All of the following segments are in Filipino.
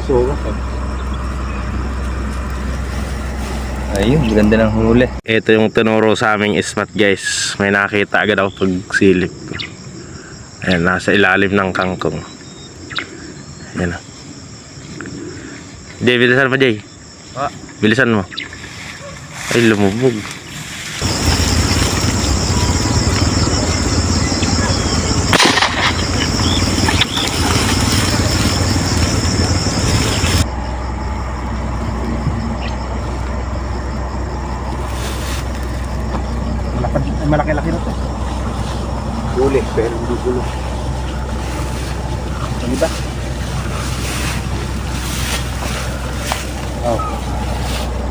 sugat. Ayun, ganda ng huli. Ito yung tinuro sa aming spot guys. May nakita agad ako pag silip. Ayan, nasa ilalim ng kangkong. Ayan o. Jay, bilisan mo Jay. Bilisan mo. Ay, lumubog. Malaki-laki na to. Huli, pero hindi gulo. Ano ba? Oh.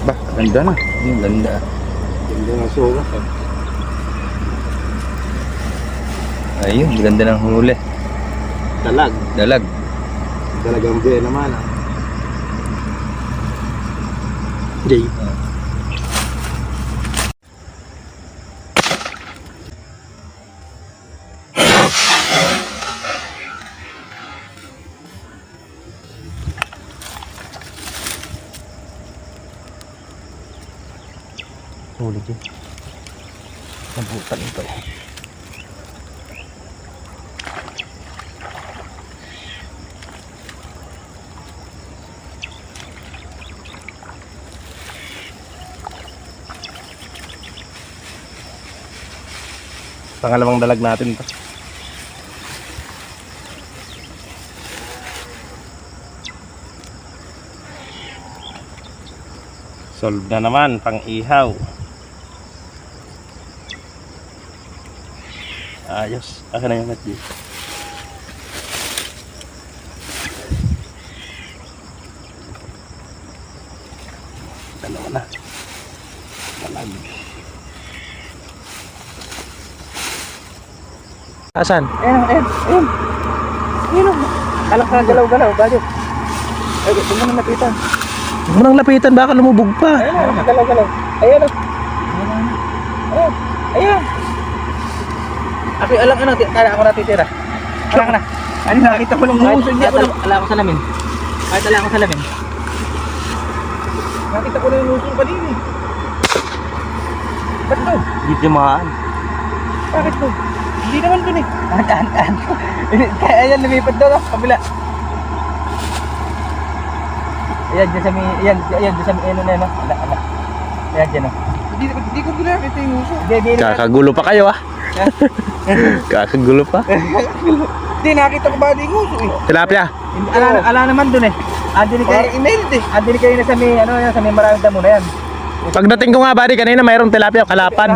Bah, ganda na. Yung ganda. Ganda ng sugat. Ayun, ganda ng huli. Dalag. Dalag. Dalagang biya naman ah. Jay. Huli dyan. Nabutan ito. Pangalawang dalag natin to. Solve na naman, pang ihaw. Ayos, akin na yung net dito. Dalawa na. Dalag. Asan? Ayun. Alak na galaw-galaw, bakit? Ay, gusto mo na napitan. Huwag mo nang lapitan, baka lumubog pa. Ayun, galaw-galaw. Ayun. Ayun. Ako alam ano, kaya ako natitira. Alam ka na. Ano nakita ko lang muso niya. Ala ako sa lamin. Kahit ala ako sa lamin. Nakita ko lang yung muso kanina eh. Ba't to? Hindi timaan. Bakit to? Hindi naman dun eh. Aan. Kaya ayan, lumipad daw lang. Kabila. Ayan, dyan sa may, ayan, dyan sa may ano na yun. Ala. Ayan, dyan o. Hindi ko ginakita yung muso. Kakagulo pa kayo ah. Kakagulo pa. Hindi, nakita ko ba yung muso eh. Tilapia. Ala naman dun eh. Andun kayo, andun kayo na sa may, ano, sa may maraming damo na yan. Pagdating ko nga buddy kanina mayroong tilapia kalapan.